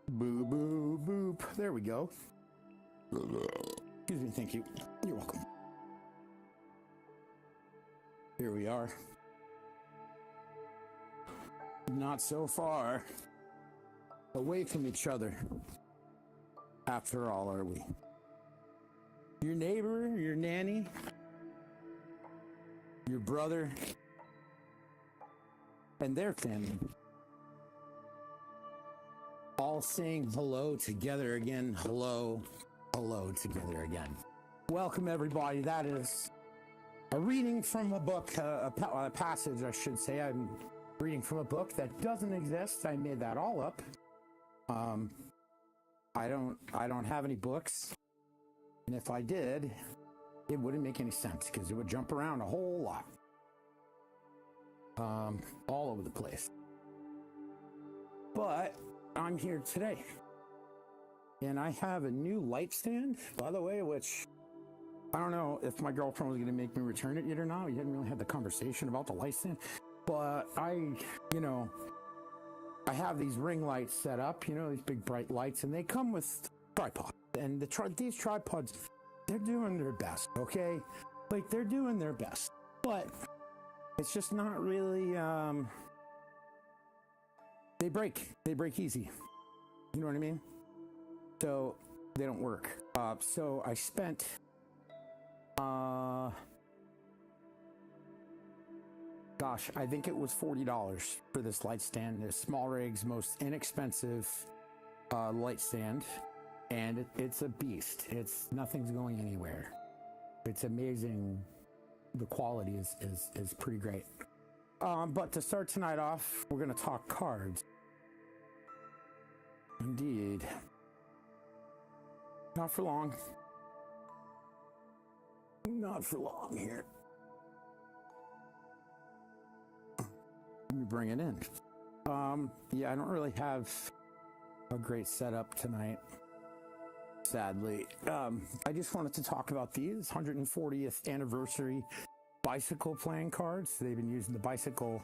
Boo, boo, boop. There we go. Excuse me, thank you. You're welcome. Here we are. Not so far away from each other, after all, are we? Your neighbor, your nanny, your brother, and their family, all saying hello together again. Hello, hello together again. Welcome, everybody. That is a reading from a book, a passage, I should say. I'm reading from a book that doesn't exist. I made that all up. I don't have any books, and if I did, it wouldn't make any sense because it would jump around a whole lot, all over the place. But I'm here today, and I have a new light stand, by the way, which I don't know if my girlfriend was going to make me return it yet or not. We hadn't really had the conversation about the light stand, but I have these ring lights set up, these big bright lights, and they come with tripods. And these tripods, they're doing their best, okay? Like, they're doing their best, but it's just not really, they break easy. You know what I mean? So they don't work. So I spent, I think it was $40 for this light stand. The Small Rig's most inexpensive light stand, and it's a beast. Nothing's going anywhere. It's amazing. The quality is pretty great. But to start tonight off, we're going to talk cards. Indeed. Not for long. Not for long here. Let me bring it in. Yeah, I don't really have a great setup tonight, sadly. I just wanted to talk about these 140th anniversary bicycle playing cards. They've been using the bicycle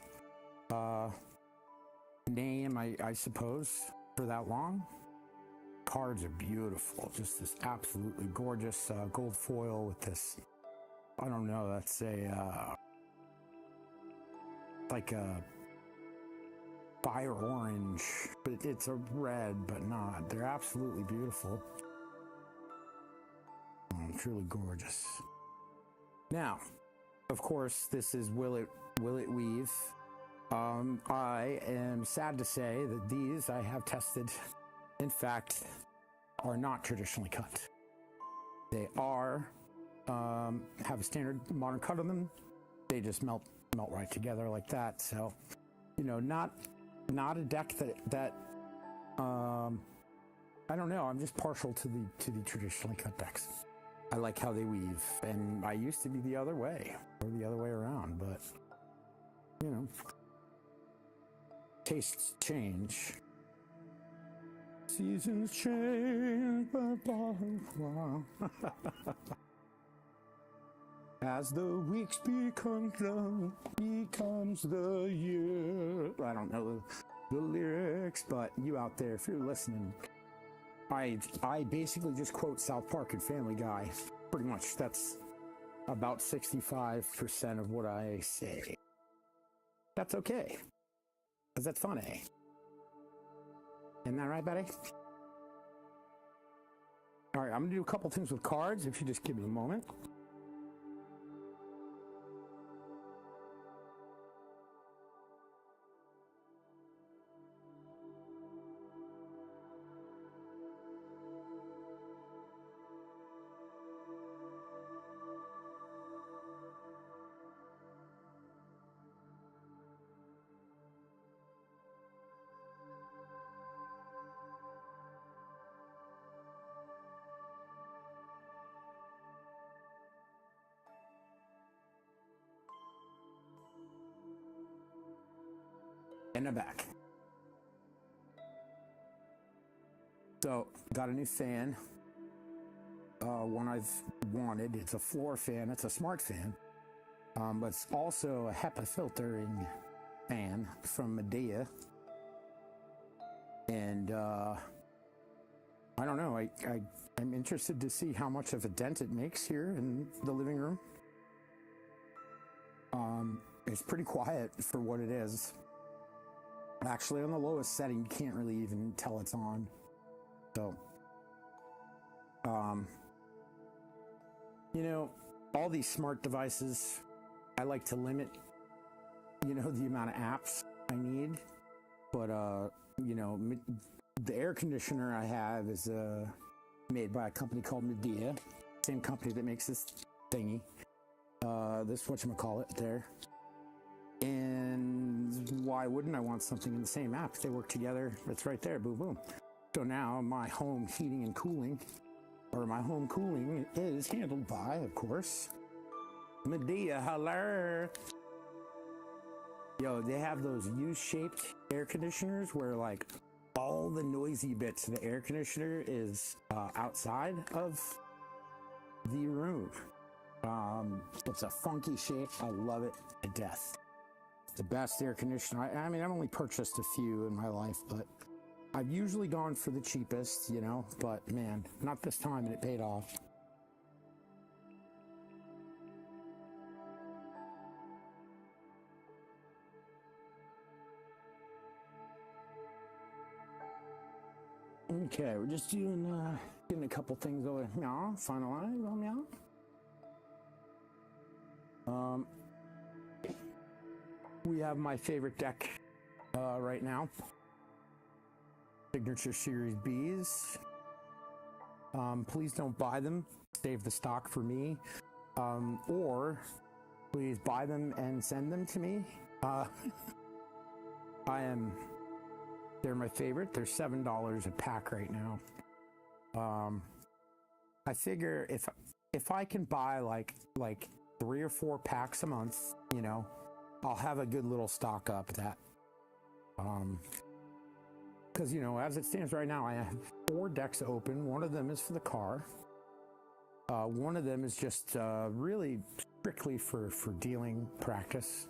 name, I suppose, for that long. Cards are beautiful. Just this absolutely gorgeous gold foil with this, I don't know, that's like a fire orange, but it's a red, but not. They're absolutely beautiful. Truly gorgeous. Now, of course, this is Will It Weave. I am sad to say that these I have tested, in fact, are not traditionally cut. They are have a standard modern cut on them. They just melt right together like that. So, not a deck that I don't know. I'm just partial to the traditionally cut decks. I like how they weave, and I used to be the other way or the other way around, but tastes change. Seasons change, as the weeks becomes the year. I don't know the lyrics, but you out there, if you're listening, I basically just quote South Park and Family Guy. Pretty much, that's about 65% of what I say. That's okay, because that's funny. Isn't that right, buddy? All right, I'm going to do a couple things with cards, if you just give me a moment. And I'm back. So, got a new fan. One I've wanted. It's a floor fan. It's a smart fan. But it's also a HEPA filtering fan from Medea. And I don't know. I'm interested to see how much of a dent it makes here in the living room. It's pretty quiet for what it is. Actually, on the lowest setting, you can't really even tell it's on. So, you know, all these smart devices, I like to limit, you know, the amount of apps I need. But, you know, the air conditioner I have is made by a company called Medea, same company that makes this thingy. This whatchamacallit there. And why wouldn't I want something in the same app? They work together. It's right there. Boom, boom. So now my home heating and cooling, or my home cooling, is handled by, of course, Medea. Hello. Yo, they have those U-shaped air conditioners where, like, all the noisy bits of the air conditioner is outside of the room. It's a funky shape. I love it to death. It's the best air conditioner. I mean, I've only purchased a few in my life, but I've usually gone for the cheapest, you know, but man, not this time, and it paid off. Okay, we're just doing, getting a couple things over. Meow, finalize, oh, meow. We have my favorite deck right now. Signature Series Bs. Please don't buy them. Save the stock for me. Or please buy them and send them to me. They're my favorite. They're $7 a pack right now. I figure if I can buy like 3 or 4 packs a month, you know, I'll have a good little stock up that. Because, you know, as it stands right now, I have 4 decks open. One of them is for the car. One of them is just really strictly for dealing practice.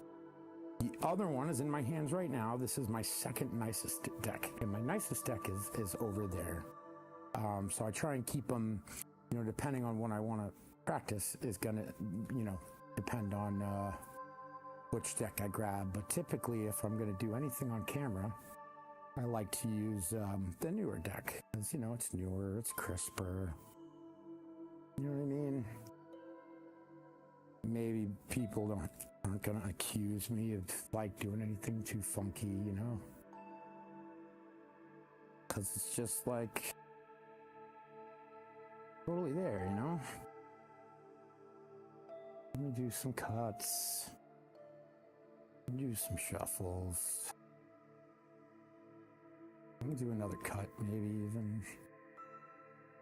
The other one is in my hands right now. This is my second nicest deck, and my nicest deck is over there. So I try and keep them, you know, depending on when I want to practice is going to, you know, depend on which deck I grab. But typically, if I'm going to do anything on camera, I like to use the newer deck. Because, you know, it's newer, it's crisper. You know what I mean? Maybe people aren't going to accuse me of, like, doing anything too funky, you know? Because it's just, like, totally there, you know? Let me do some cuts. Do some shuffles. Let me do another cut, maybe even,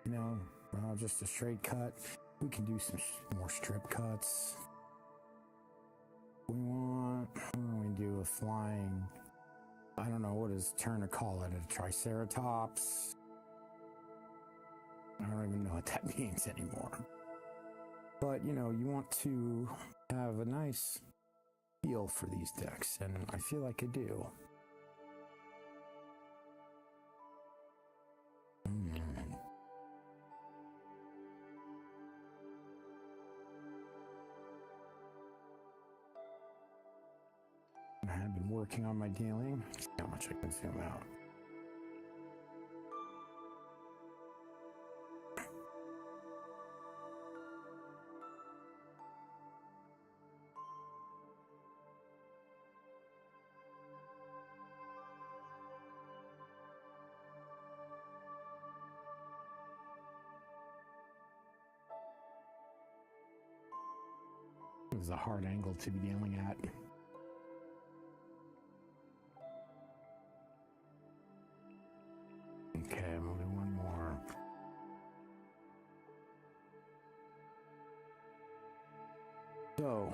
you know, just a straight cut. We can do some more strip cuts. We do a flying, I don't know, what does Turner call it? A triceratops? I don't even know what that means anymore. But, you know, you want to have a nice feel for these decks, and I feel like I do. I have been working on my dealing. See how much I can zoom out. This is a hard angle to be dealing at. Okay, I'm gonna do one more. So,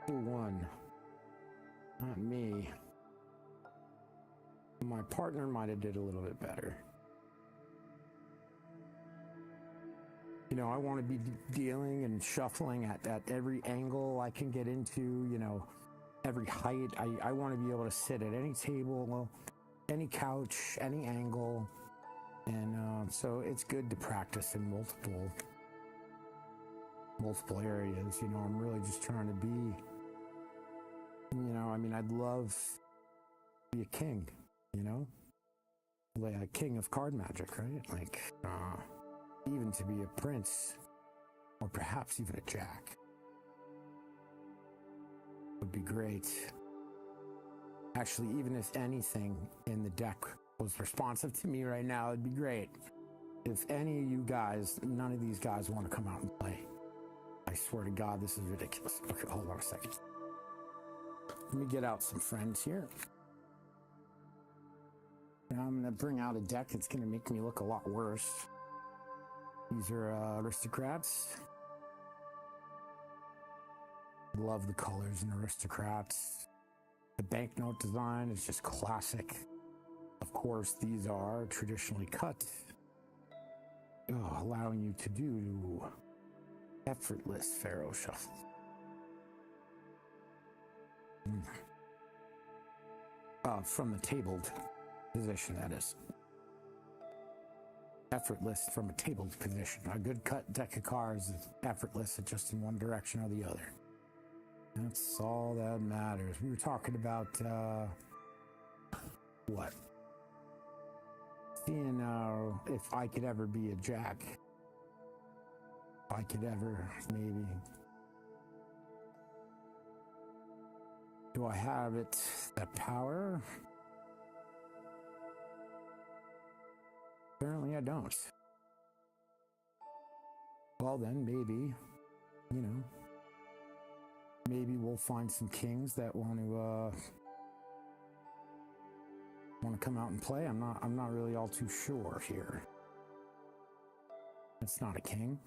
who won? Not me. My partner might have did a little bit better. You know, I want to be dealing and shuffling at every angle I can get into, you know, every height. I want to be able to sit at any table, any couch, any angle. And so it's good to practice in multiple areas. You know, I'm really just trying to be, you know, I mean, I'd love to be a king, you know, like a king of card magic, right? Like, even to be a prince, or perhaps even a jack, would be great. Actually, even if anything in the deck was responsive to me right now, it'd be great. If any of you guys, none of these guys want to come out and play, I swear to God, this is ridiculous. Okay, hold on a second. Let me get out some friends here. Now I'm going to bring out a deck that's going to make me look a lot worse. These are aristocrats. Love the colors in aristocrats. The banknote design is just classic. Of course, these are traditionally cut, allowing you to do effortless Faro shuffle. From the tabled position, that is. Effortless from a tabled position. A good cut deck of cards is effortless, just in one direction or the other. That's all that matters. We were talking about, what? Seeing if I could ever be a jack. If I could ever, maybe. Do I have it, that power? Apparently I don't. Well then, maybe, you know, maybe we'll find some kings that want to come out and play. I'm not really all too sure here. It's not a king.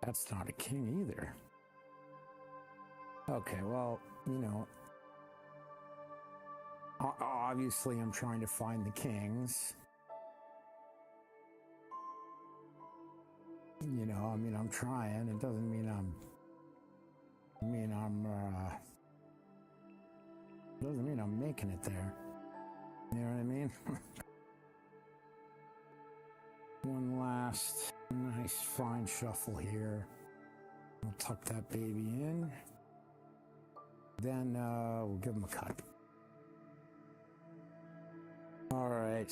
That's not a king either. Okay, well, you know, obviously I'm trying to find the kings. You know, I mean, I'm trying. It doesn't mean doesn't mean I'm making it there. You know what I mean? One last nice fine shuffle here. We'll tuck that baby in. Then we'll give him a cut. All right.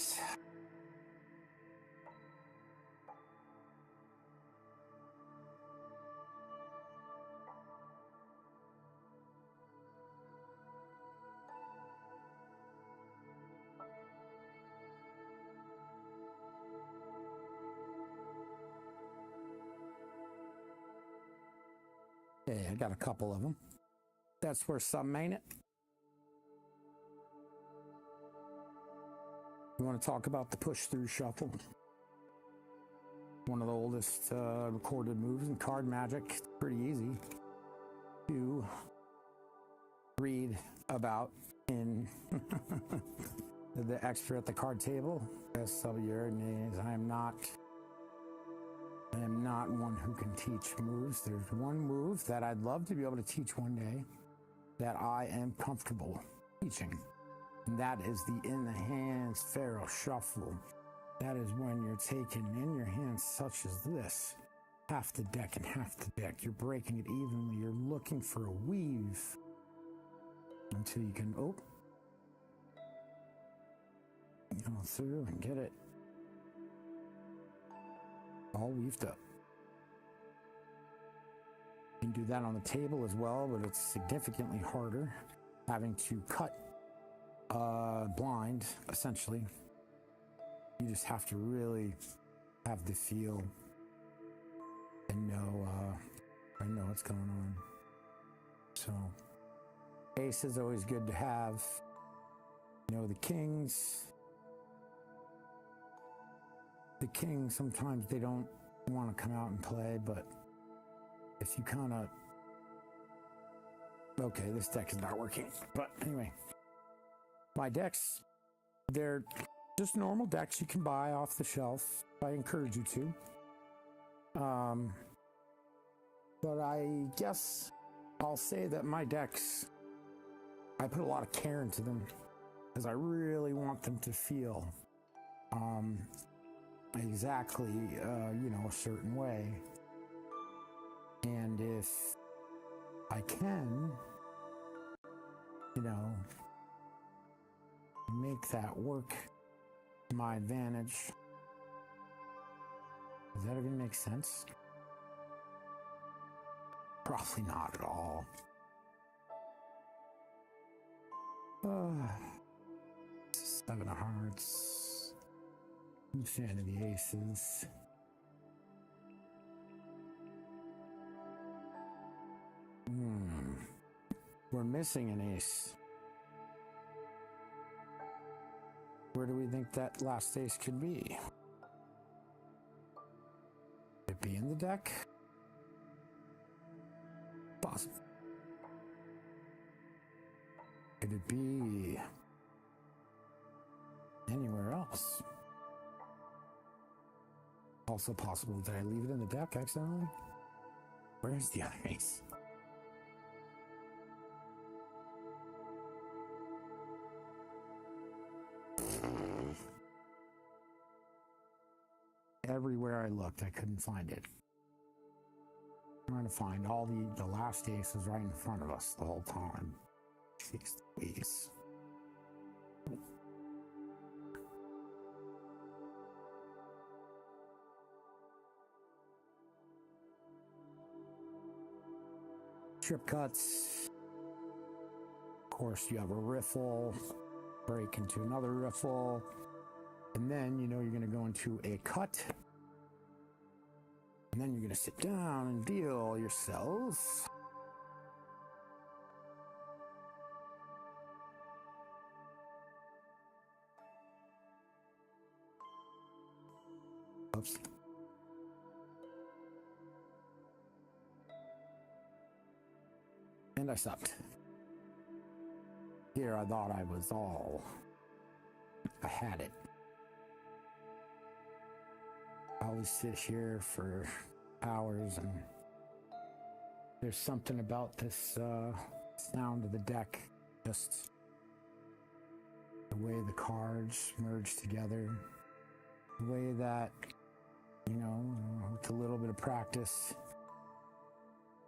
Okay, I got a couple of them. That's worth something, ain't it? You want to talk about the push-through shuffle? One of the oldest recorded moves in card magic. It's pretty easy to read about in the expert at the card table. I am not one who can teach moves. There's one move that I'd love to be able to teach one day that I am comfortable teaching. And that is the in the hands Faro shuffle. That is when you're taking in your hands such as this, half the deck and half the deck. You're breaking it evenly. You're looking for a weave until you can go through and get it all weaved up. You can do that on the table as well, but it's significantly harder having to cut blind, essentially. You just have to really have the feel and know what's going on. So ace is always good to have. You know, the kings sometimes they don't want to come out and play, but if you kind of, okay, this deck is not working, but anyway, my decks, they're Just normal decks you can buy off the shelf. I encourage you to. But I guess I'll say that my decks, I put a lot of care into them because I really want them to feel exactly, a certain way. And if I can, make that work to my advantage. Does that even make sense? Probably not at all. Seven of Hearts. I'm a fan of the aces. We're missing an ace. Where do we think that last ace could be? Could it be in the deck? Possible. Could it be anywhere else? Also possible. Did I leave it in the deck accidentally? Where's the other ace? Everywhere I looked, I couldn't find it. I'm trying to find all the last aces right in front of us the whole time. Jeez Louise. Trip cuts. Of course, you have a riffle, break into another riffle, and then you're going to go into a cut. And then you're going to sit down and deal yourselves. Oops. And I sucked. Here I thought I was I had it. I always sit here for hours, and there's something about this sound of the deck, just the way the cards merge together, the way that, with a little bit of practice,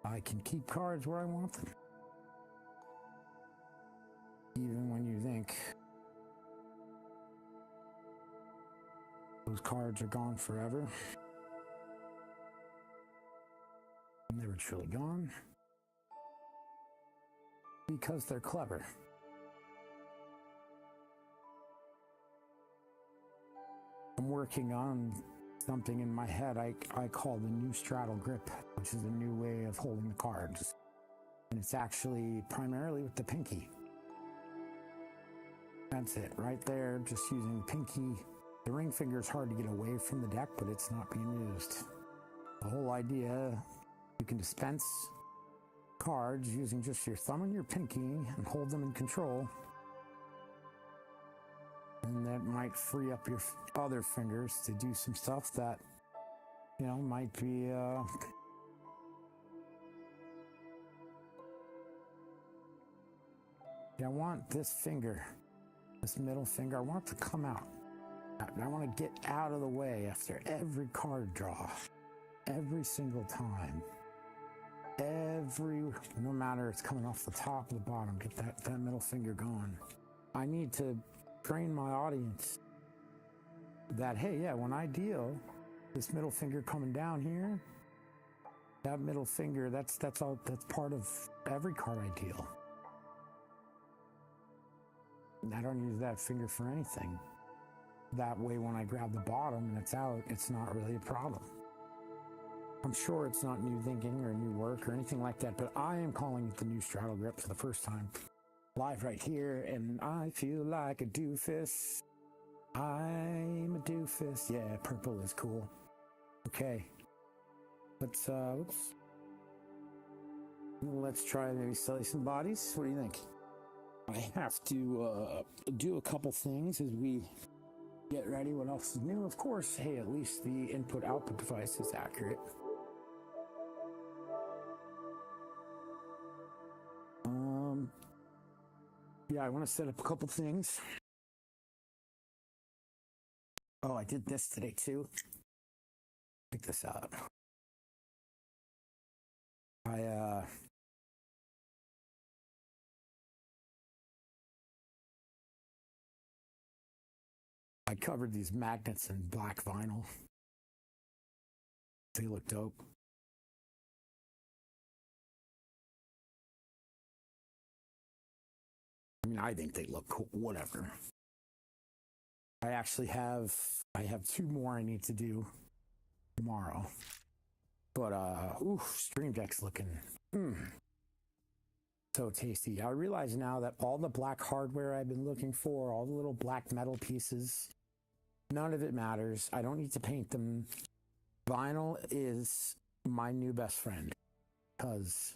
I can keep cards where I want them. Even when you think those cards are gone forever, and they were truly gone because they're clever. I'm working on something in my head I call the new straddle grip, which is a new way of holding the cards. And it's actually primarily with the pinky. That's it, right there, just using the pinky. The ring finger is hard to get away from the deck, but it's not being used. The whole idea, you can dispense cards using just your thumb and your pinky and hold them in control. And that might free up your other fingers to do some stuff that, might be, I want this finger, this middle finger, I want it to come out. I want to get out of the way after every card draw. Every single time. No matter it's coming off the top or the bottom, get that middle finger going. I need to train my audience that, hey, yeah, when I deal, this middle finger coming down here, that middle finger, that's part of every card I deal. I don't use that finger for anything. That way, when I grab the bottom and it's out, it's not really a problem. I'm sure it's not new thinking or new work or anything like that, but I am calling it the new straddle grip for the first time. Live right here, and I feel like a doofus. I'm a doofus. Yeah, purple is cool. Okay. Let's try maybe selling some bodies. What do you think? I have to do a couple things as we Get ready. What else is new? Of course, hey, at least the input-output device is accurate. Yeah, I want to set up a couple things. Oh, I did this today too. Check this out. I covered these magnets in black vinyl. They look dope. I mean, I think they look cool, whatever. I have 2 more I need to do tomorrow. But, Stream Deck's looking, so tasty. I realize now that all the black hardware I've been looking for, all the little black metal pieces, none of it matters. I don't need to paint them. Vinyl is my new best friend because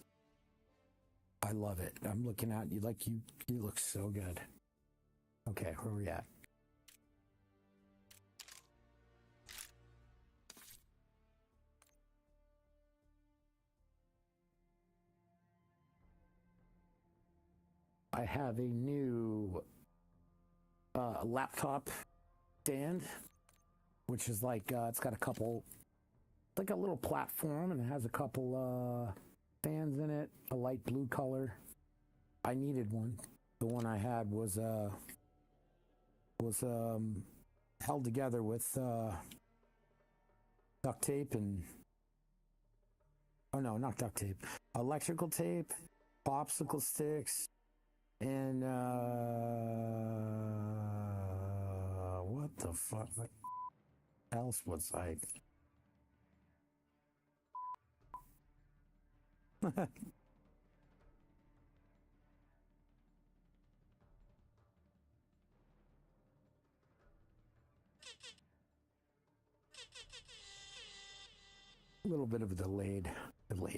I love it. I'm looking at you like you look so good. Okay, where are we at? I have a new laptop stand, which is like, it's got a couple, like a little platform, and it has a couple fans in it, a light blue color. I needed one. The one I had was held together with duct tape and, oh no, not duct tape, electrical tape, popsicle sticks, and what the fuck else was I? A little bit of a delayed view.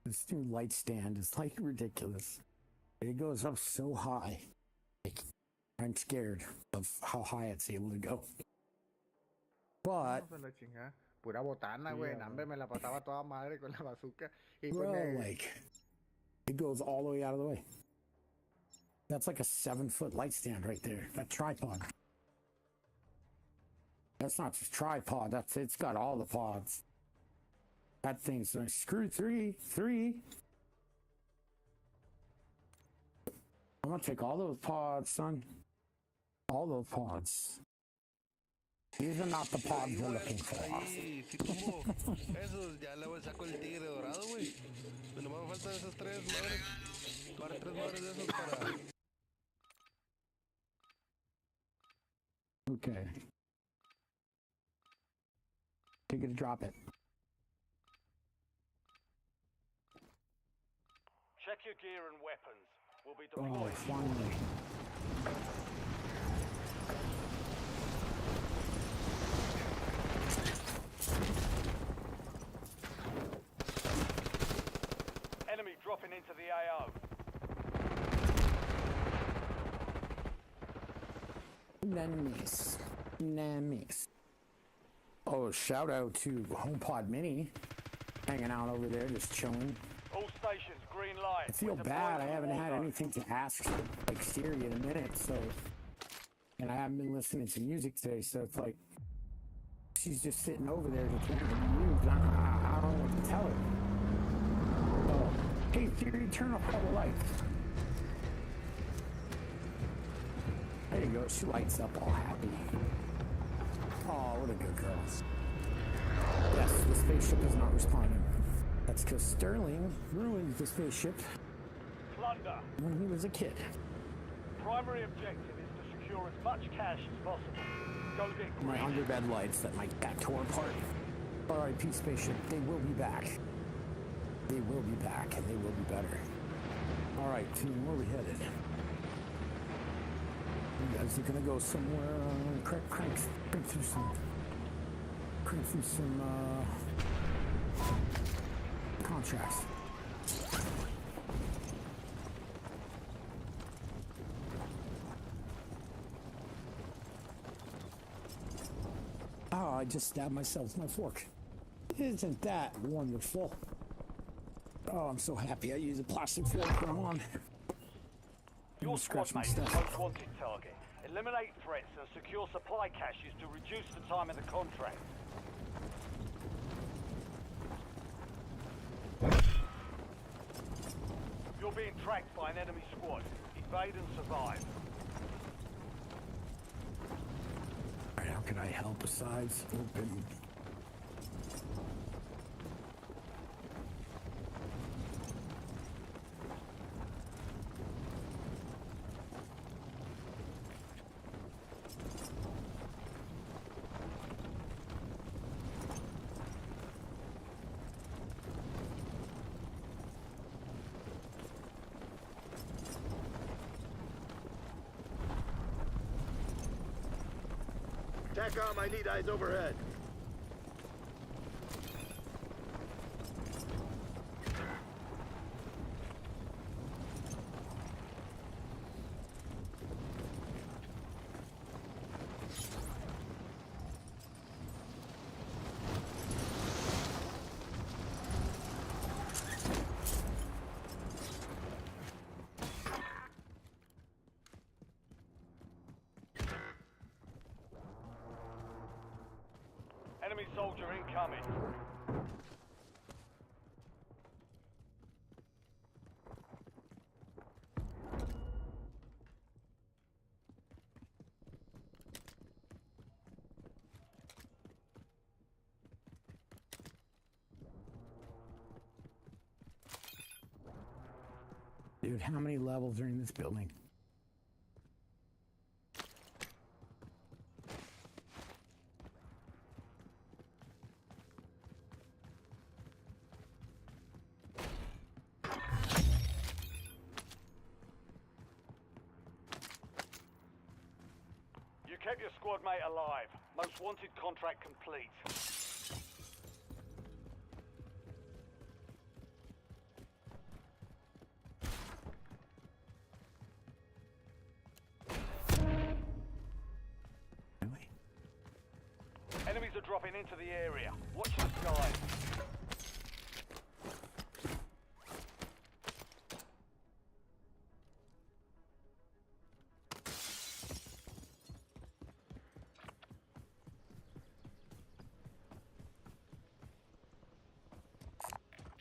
This new light stand is like ridiculous. It goes up so high. Like, I'm scared of how high it's able to go. But pura botana, güey. Nambe me la pasaba toda madre con la bazooka. Bro, like, it goes all the way out of the way. That's like a 7-foot light stand right there. That tripod. That's not just tripod. It's got all the pods. That thing's like, screw three. I'm gonna take all those pods, son. All those pods. These are not the pods you're looking for. Esos ya le saco el tigre dorado, güey. No me faltan esas 3 madres. Para 3 madres de esos para. Okay. Take it to drop it. Check your gear and weapons. We'll be deployed. Oh, finally. Enemy dropping into the AO. Nice. Oh, shout out to HomePod Mini, hanging out over there, just chilling. All stations, green light. I feel bad. I haven't had anything to ask like Siri in a minute, so, and I haven't been listening to music today, so it's like she's just sitting over there just looking at the news. I don't know what to tell her. Oh, hey Siri, turn off all the lights. There you go. She lights up all happy. Oh, what a good girl. Yes, the spaceship is not responding. That's because Sterling ruined the spaceship Plunder. when he was a kid. Primary objective is to secure as much cash as possible. Go get green. My underbed lights that my cat tore apart. R.I.P. spaceship. They will be back. They will be back, and they will be better. All right, team, where are we headed? You guys are gonna go somewhere, crank through some contracts. Oh, I just stabbed myself with my fork. Isn't that wonderful? Oh, I'm so happy I used a plastic fork when I'm on. Your Scratch squad my mate is the stuff. most wanted target. Eliminate threats and secure supply caches to reduce the time in the contract. You're being tracked by an enemy squad. Evade and survive. All right, how can I help besides open? TACOM, I need eyes overhead. Enemy soldier incoming. Dude, how many levels are in this building? You kept your squad mate alive. Most wanted contract complete. Really? Enemies are dropping into the area. Watch the skies.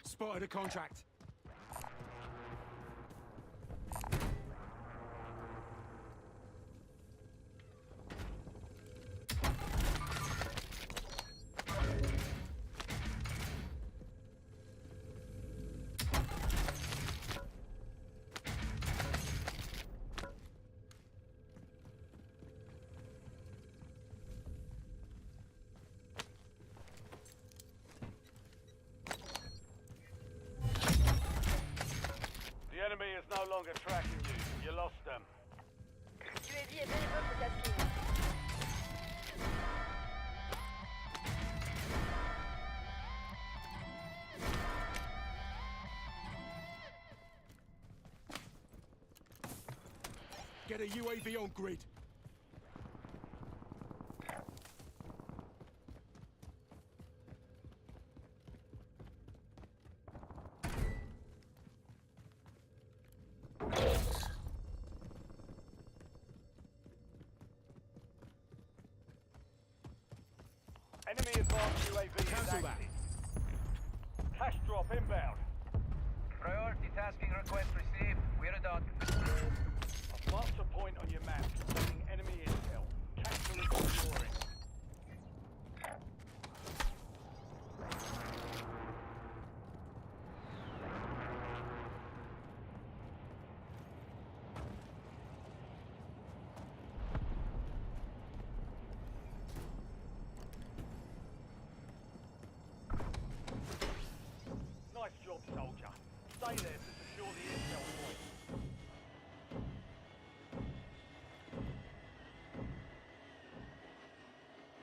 Spotted a contract. The enemy is no longer tracking you. You lost them. UAV available for tasking. Get a UAV on grid. Enemy advanced UAV is Cancel that. active. Cash drop inbound. Priority tasking request received. We're done. I've marked a point on your map containing enemy intel. Cancel and secure it. Nice job, soldier. Stay there to secure the intel point.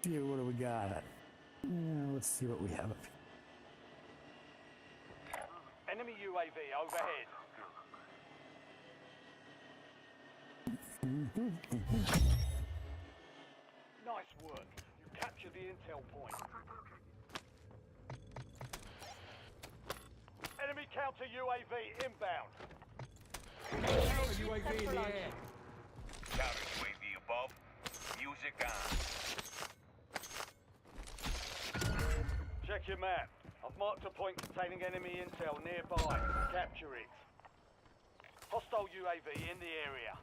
here, what do we got? Let's see what we have up here. Enemy UAV overhead. Nice work. You captured the intel point. Enemy counter UAV inbound. UAV in the air. Counter UAV above. Music on. Check your map. I've marked a point containing enemy intel nearby. Capture it. Hostile UAV in the area.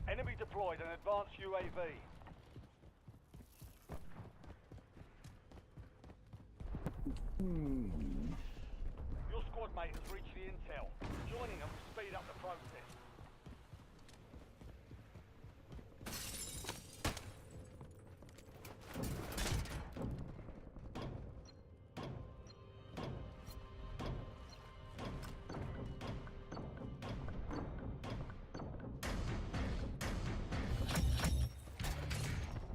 Enemy deployed an advanced UAV. Your squad mate has reached the intel. Joining them will speed up the process.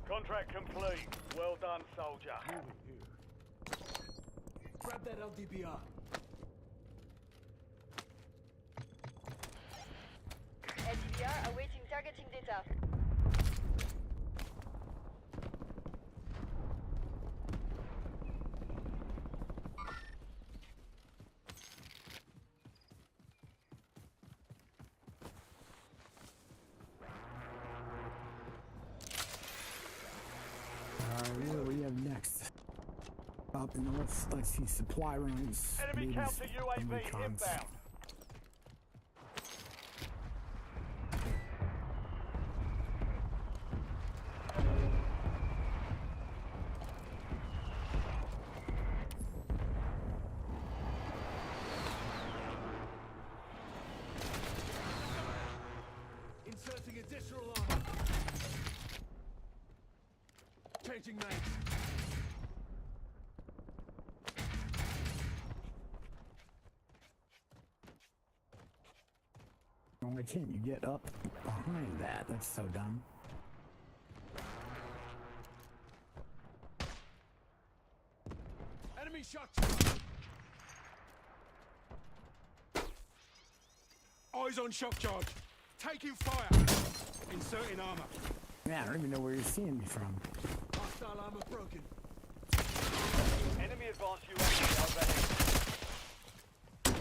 Contract complete. Well done, soldier. Grab that LDBR. LDBR awaiting targeting data. What do we have next? Up north, I see supply runs. Enemy maybe counter some UAV recons. inbound. Inserting additional armor. Changing mags. Why can't you get up behind that? That's so dumb. Enemy shot. Eyes on shock charge. Taking fire. Inserting armor. Man, I don't even know where you're seeing me from. Hostile armor broken. Enemy advanced UAV overhead.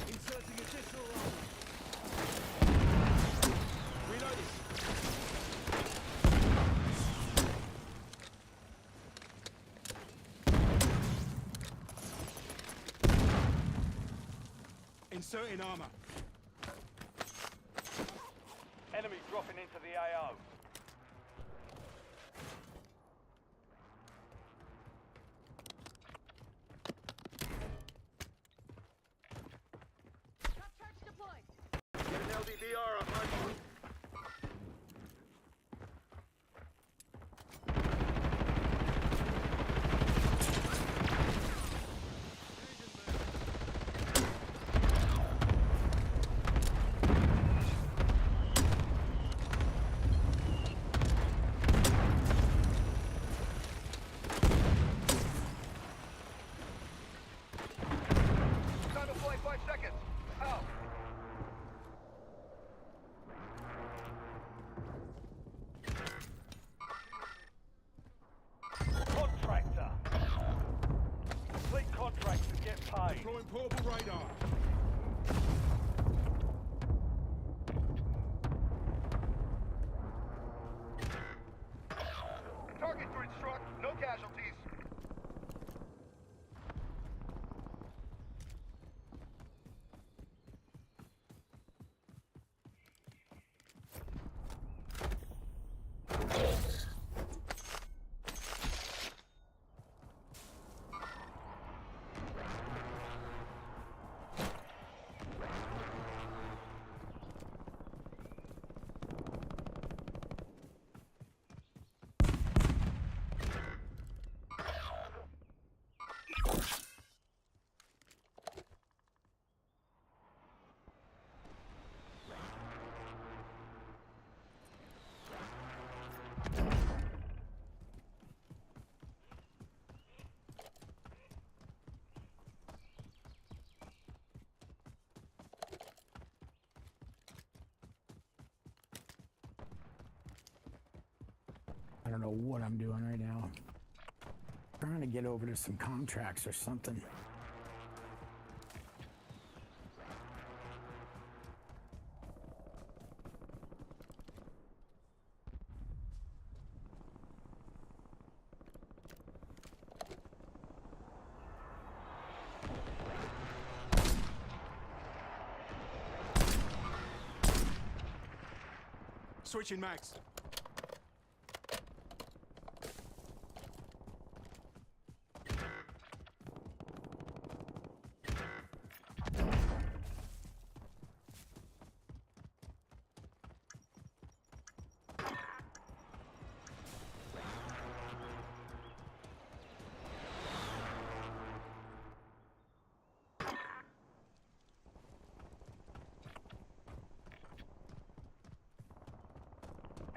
Inserting additional armor. Reloading. Inserting armor. Enemy dropping into the AO. Drop charge deployed. Get an LDBR up on you. Time to fly 5 seconds. Out. Contractor. Complete contracts and get paid. Deploying portable radar. Target grid struck. No casualties. don't know what I'm doing right now. Trying to get over to some contracts or something. Switching mags.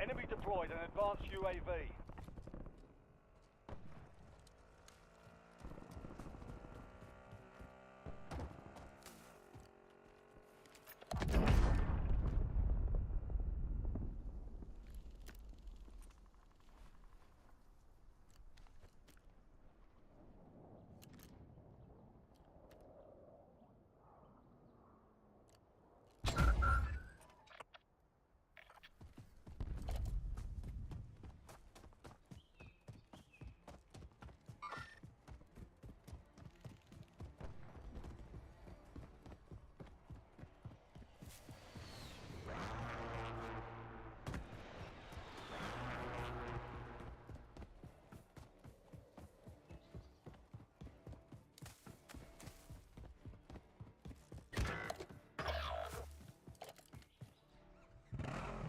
Enemy deployed an advanced UAV.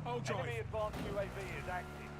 I'll drive. Enemy advanced UAV is active.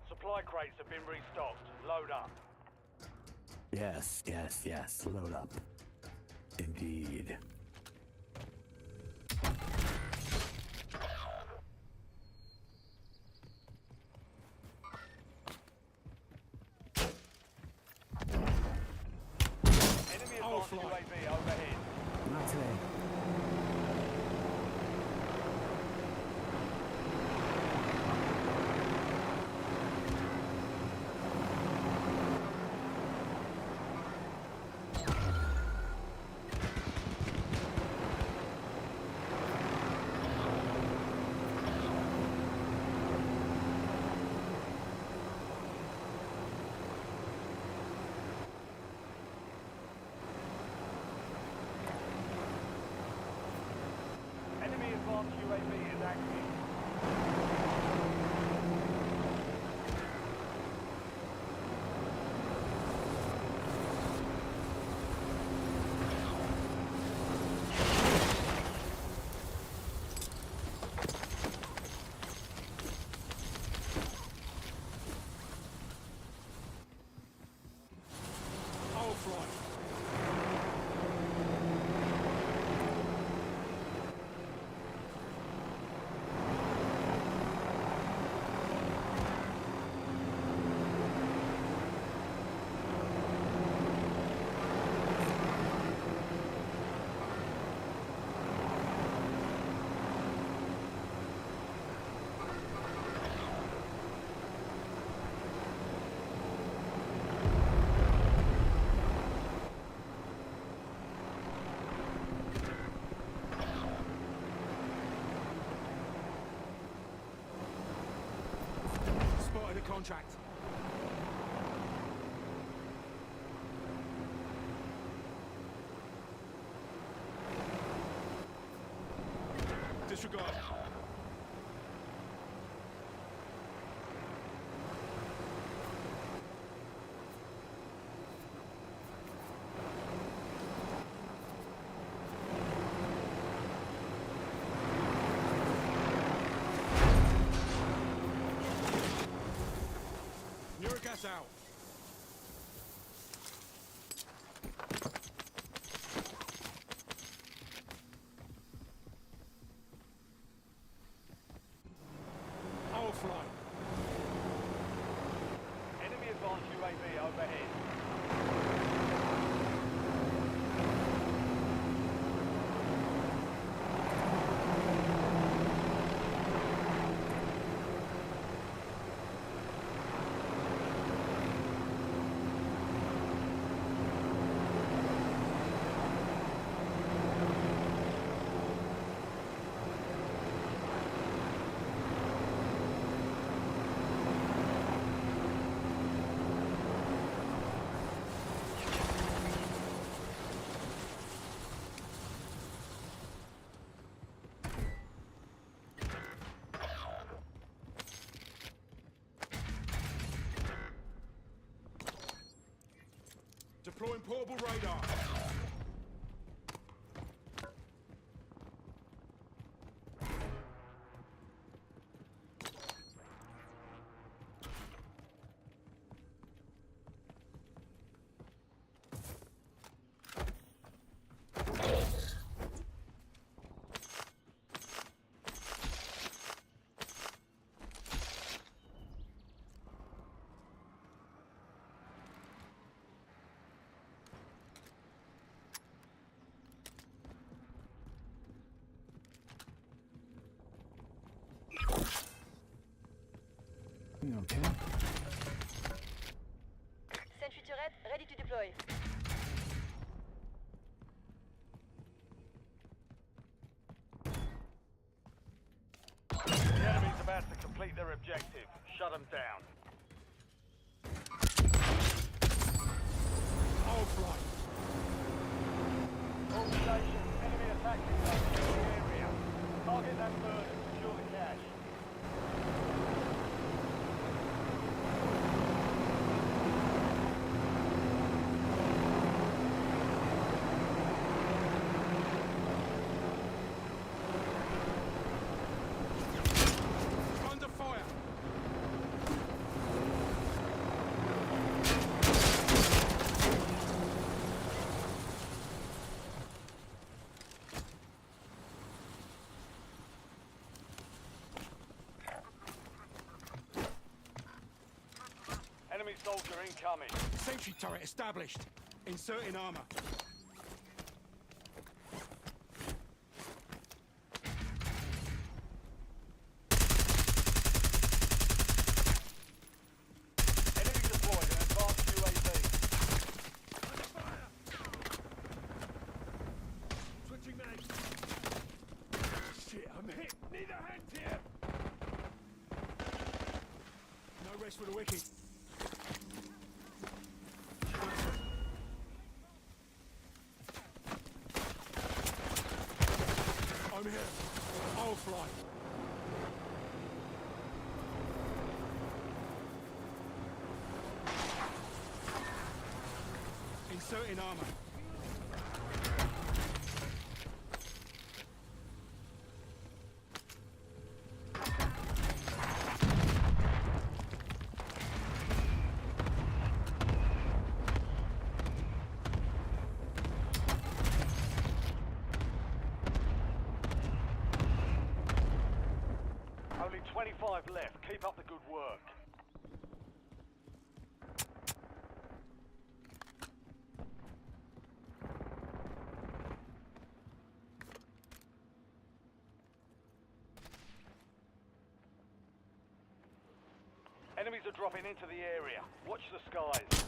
Supply crates have been restocked. Load up. Yes, yes, yes. Load up. Indeed. Enemy advanced UAV overhead. Not today. contract. Disregard. Gas out. I'll fly. Enemy advanced UAV overhead. Deploying portable radar. Okay. Sentry turret ready to deploy. The enemy's about to complete their objective. Shut them down. I'll fly. All stations, enemy attacking the area. Target that bird and secure the cache. Under fire. Enemy soldier incoming. Sentry turret established. Inserting armor. Enemy deployed an advanced UAV. Switching mags. Shit, I'm hit. Need a hand here. No rest for the wicked. I'm here. I'll fly. Inserting armor. Only 25 left. Keep up the good work. Enemies are dropping into the area. Watch the skies.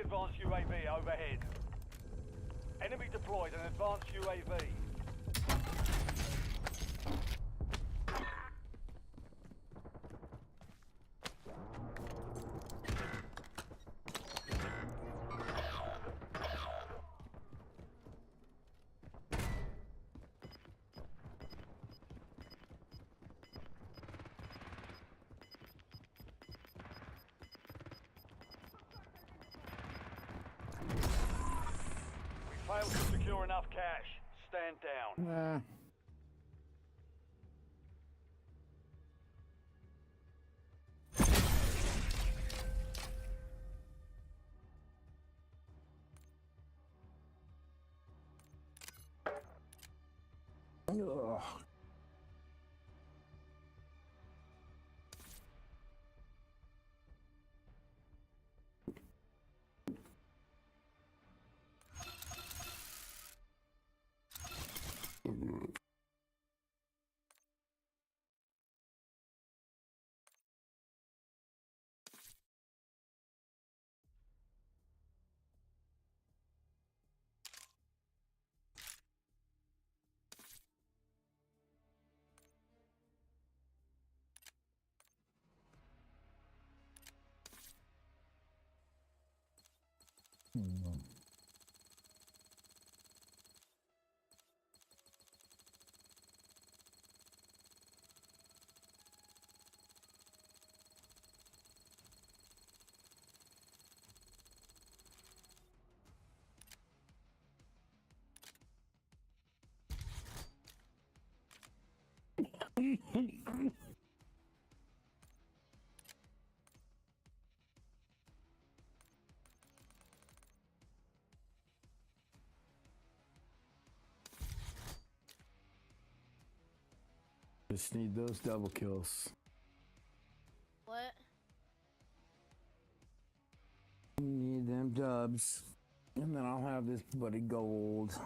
advanced UAV overhead. Enemy deployed an advanced UAV. Failed to secure enough cash. Stand down. Ugh. Just need those double kills. What? Need them dubs. And then I'll have this buddy gold.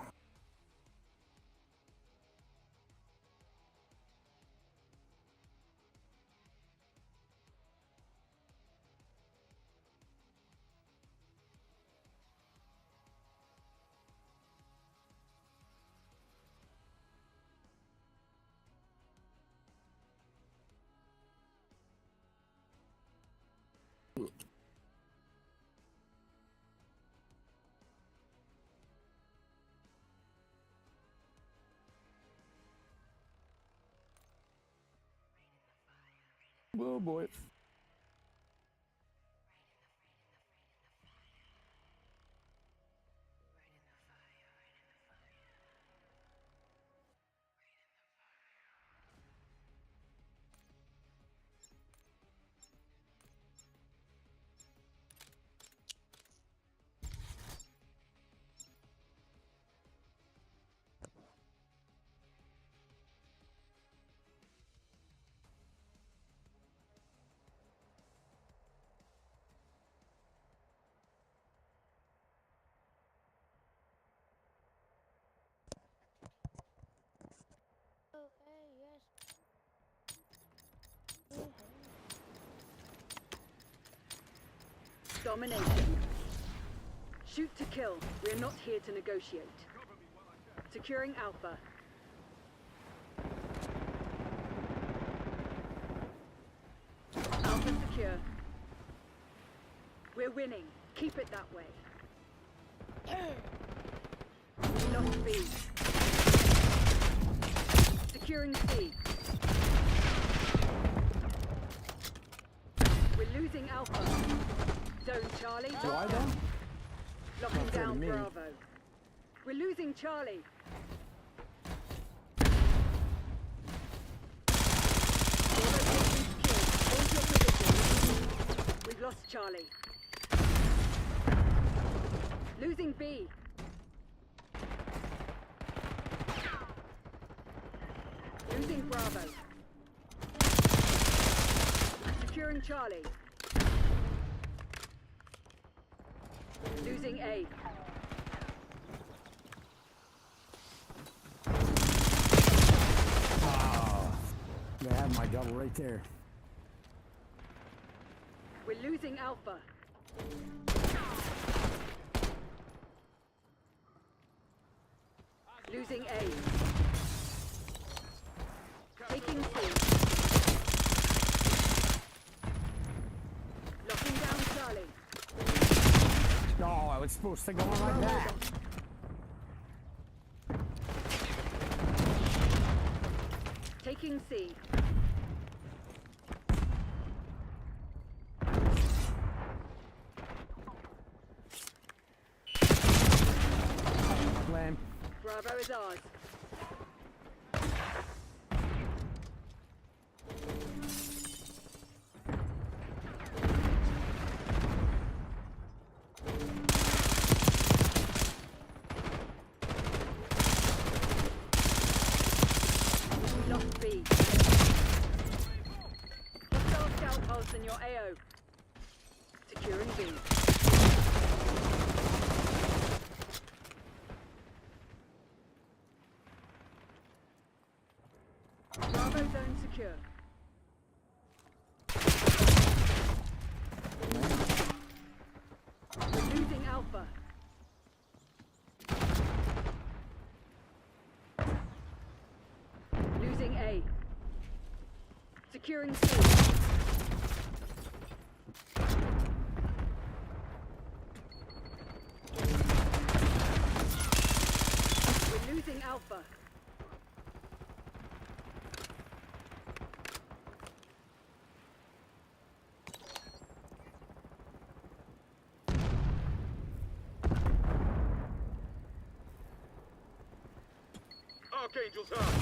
Oh boy. Oh, hey, yes. Domination. Shoot to kill. We are not here to negotiate. Securing Alpha. Alpha secure. We're winning. Keep it that way. We lost B. Securing C. We're losing Alpha. Zone Charlie. Why then? Locking Not down me. Bravo. We're losing Charlie. All locations secured. Hold your position. We've lost Charlie. Losing B. Losing Bravo. Securing Charlie. Losing A. They have my double right there. We're losing Alpha. Losing A. Taking C. Locking down Charlie. No, I was supposed to go on like that. Taking C. Lame. Bravo is ours. We lost B. Hostile scout pods in your AO. Securing B. Bravo zone secure. We're losing Alpha. Losing A. Securing C. We're losing Alpha. Archangel's up.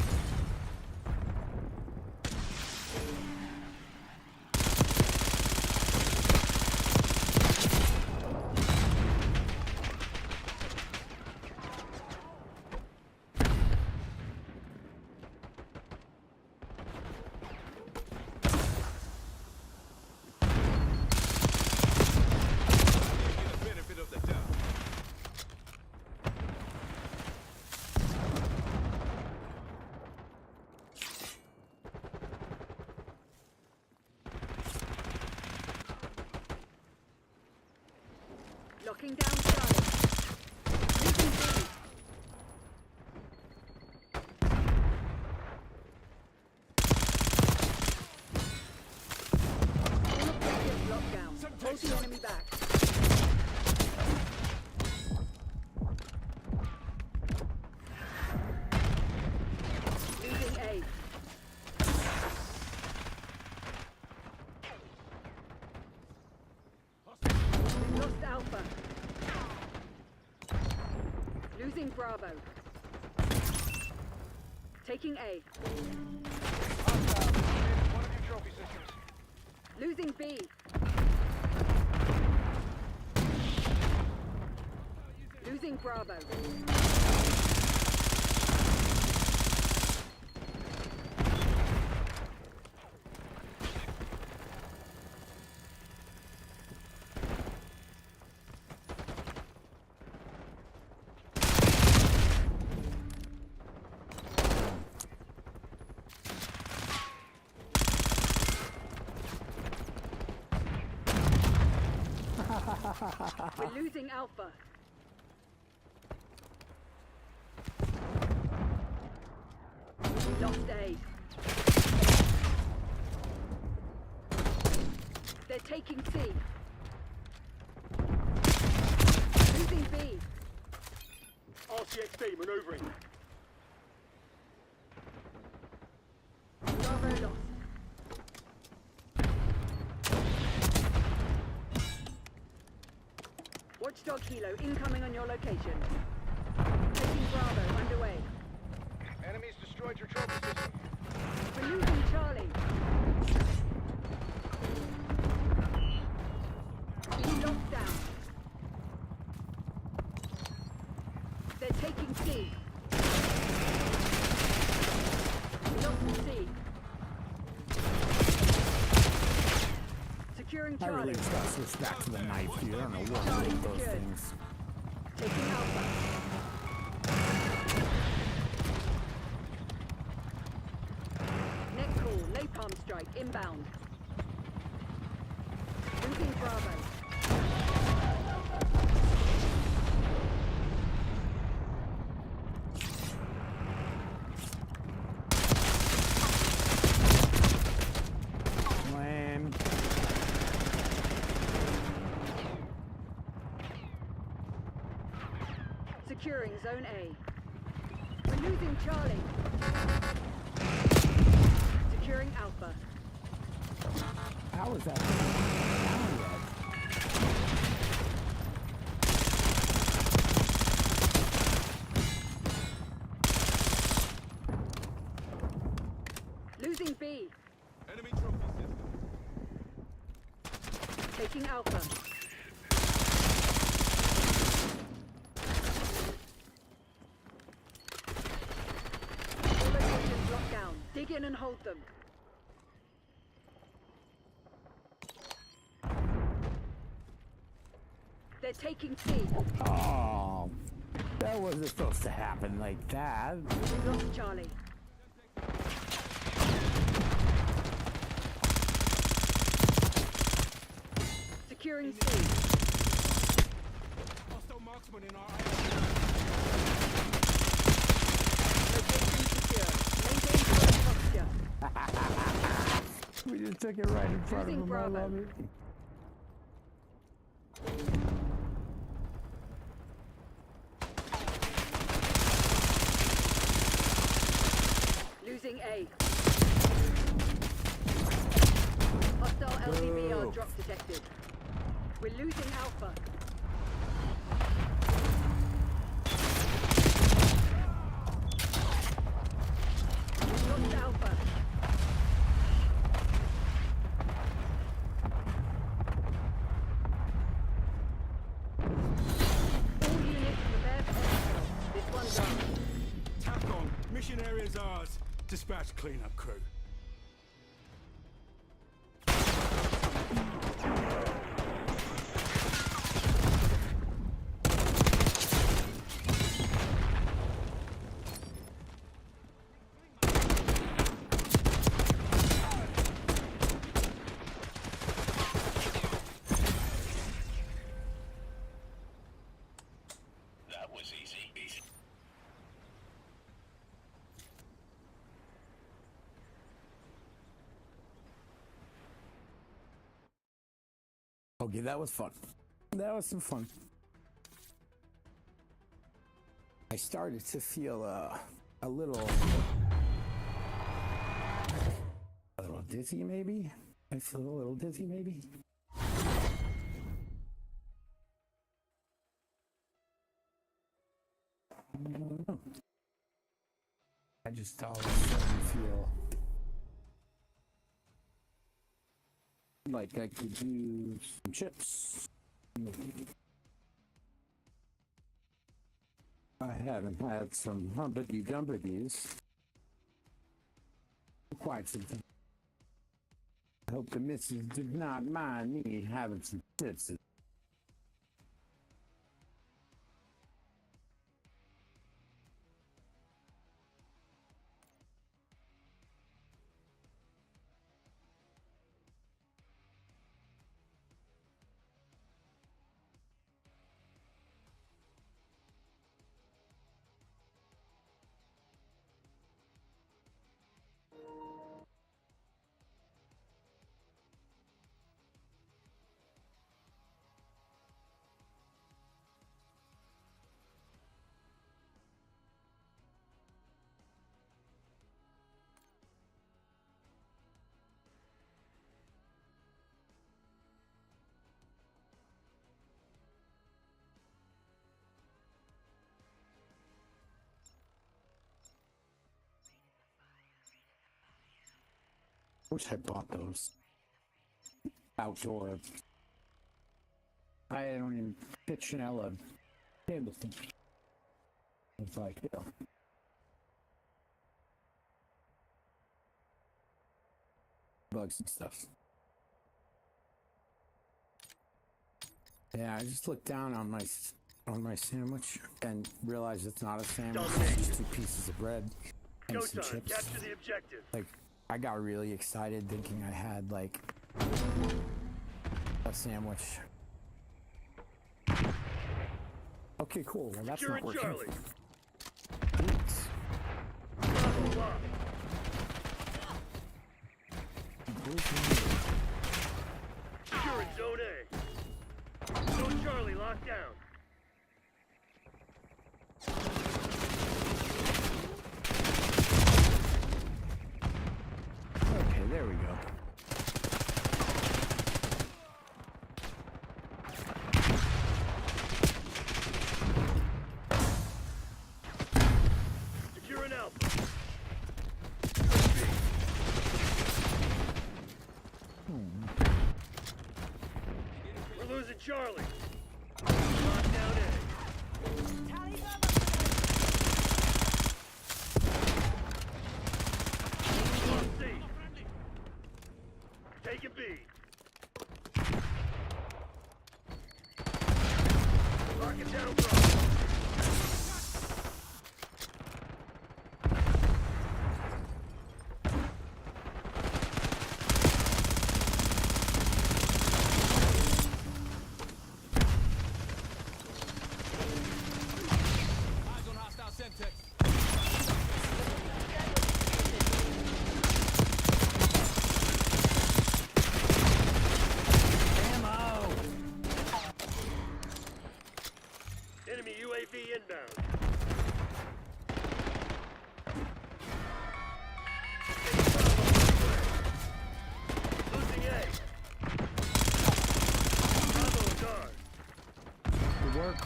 Locking down Charlie. Losing B. All objectives locked down. Hold the enemy back. Losing A. We've lost Alpha. Losing Bravo. Taking A. One of your trophy systems. Losing B. Losing Bravo. We're losing Alpha. Lost A. They're taking C. Losing B. RCXD maneuvering. Bravo lost. Watchdog Kilo incoming on your location. Taking Bravo underway. Enemies destroyed your trophy system. We're losing Charlie. B locked down. They're taking C. Lost C. Securing I Charlie. really just got to switch back to the knife here. I don't know what Charlie with those secured. things. Taking Alpha. Net call, napalm strike, inbound. Losing Bravo. Securing Zone A. We're losing Charlie. Securing Alpha. How is that? Losing B. Enemy trophy system. Taking Alpha. All locations locked down. Dig in and hold them. They're taking C. Oh, that wasn't supposed to happen like that. We've lost Charlie. Securing C. Hostile marksman in our Location secure. Maintain correct posture. We just took it right in front Losing of him. I Bravo. love it. Losing A. Hostile LDBR drop detected. We're losing Alpha. We've lost Alpha. All units prepare for exfil. This one's on. tack on. Mission area's ours. Dispatch cleanup crew. Okay, that was fun. That was some fun. I started to feel a little dizzy, maybe. I feel a little dizzy, maybe. I don't know. I just all of a sudden feel like I could use some chips. I haven't had some humpity dumpities for quite some time. I hope the missus did not mind me having some chips. Wish I bought those outdoor. I don't even Pichinella candlestick. It's like, you know. Bugs and stuff. Yeah, I just looked down on my sandwich and realized it's not a sandwich. It's just 2 pieces of bread and some chips. Capture the objective. Like, I got really excited thinking I had like a sandwich. Okay, cool. Well, that's not working. Charlie. Thanks. Bravo lock. Securing Zone A. Zone Charlie locked down. Charlie. Lock down A. On C. Taking B. Locking down Bravo. Eyes on hostile Semtex. Enemy UAV inbound. Losing A. Bravo guard. Good work.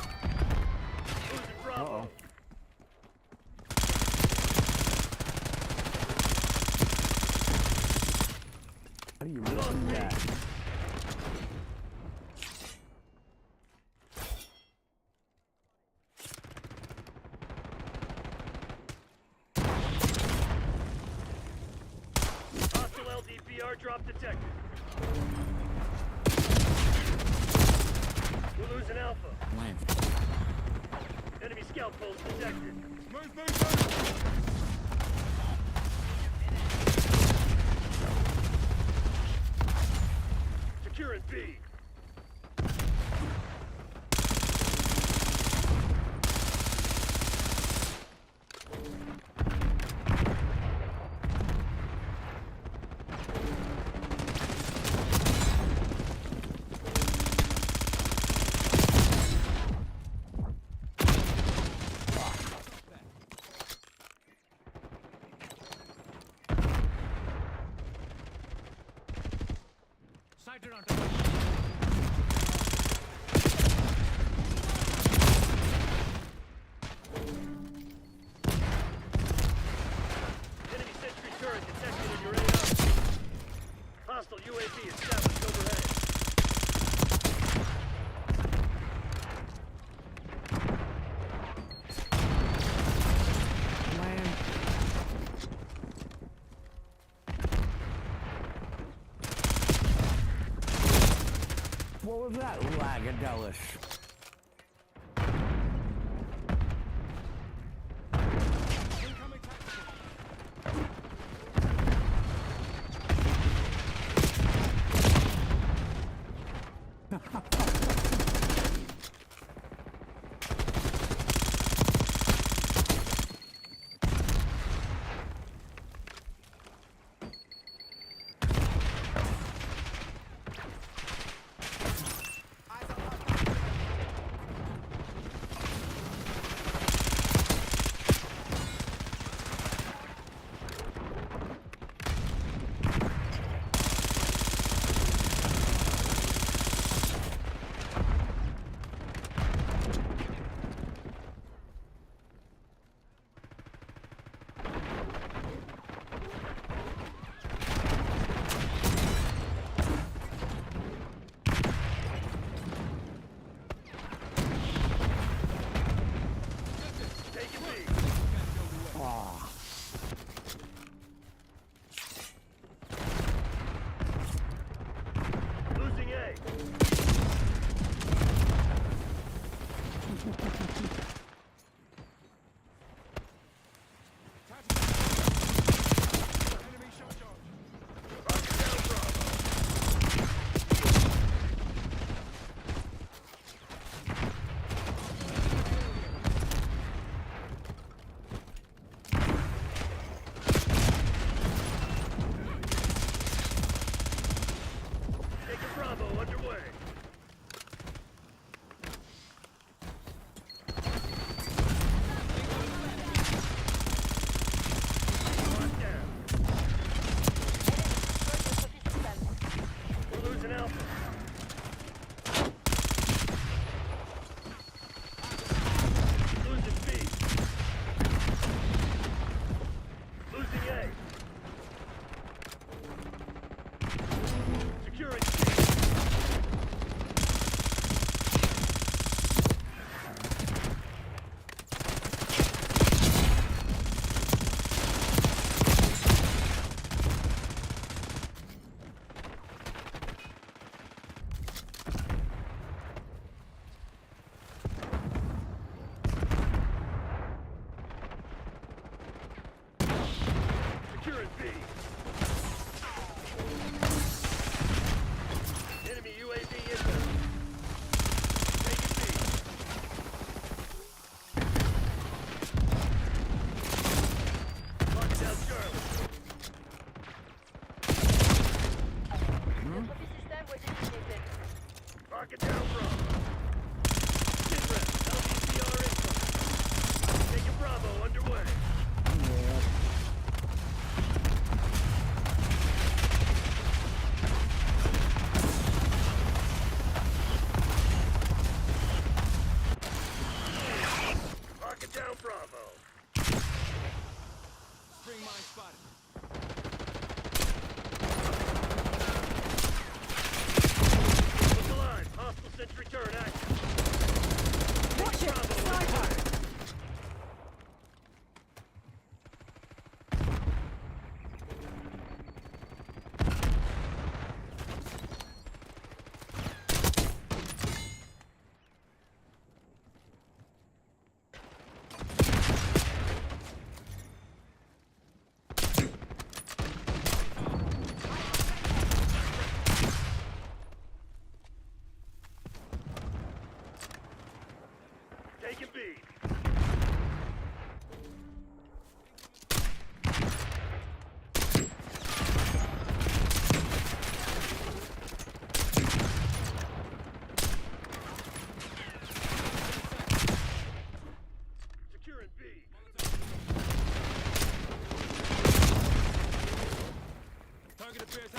Losing Bravo. Uh-oh. How do you really do that? Hostile LDPR drop detected. We're losing Alpha. Lame. Enemy scout post detected. Move, move, move. Securing B. Sighted on. Enemy sentry turret detected in your AO. Hostile UAV established overhead. Lame. What was that? Lagadelish. Incoming tactical. Hostile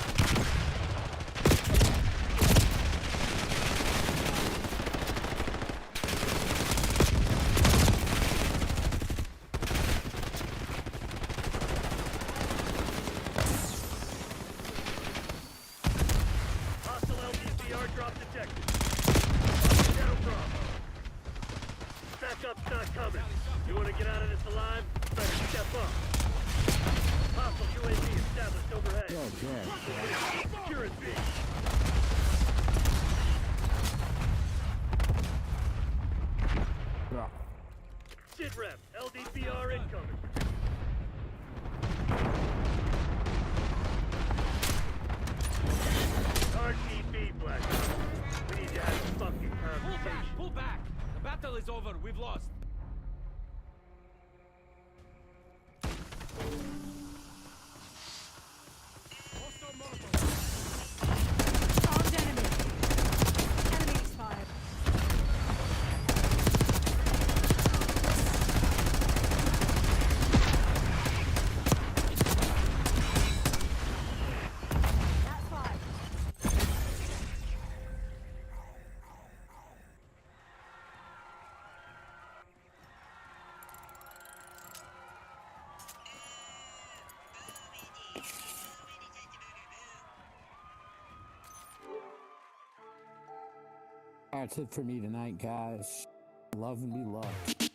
LDPR drop detected. Shadow Bravo. Backup's not coming. You want to get out of this alive? Better step up. Hostile UAV established overhead. Secure it, B. Yeah. Sit rep. LDPR incoming. RTB, Black. We need to have a fucking conversation. Pull back! The battle is over. We've lost. Armed enemy. Enemy expired. That's fine. That's it for me tonight, guys. Love and be loved.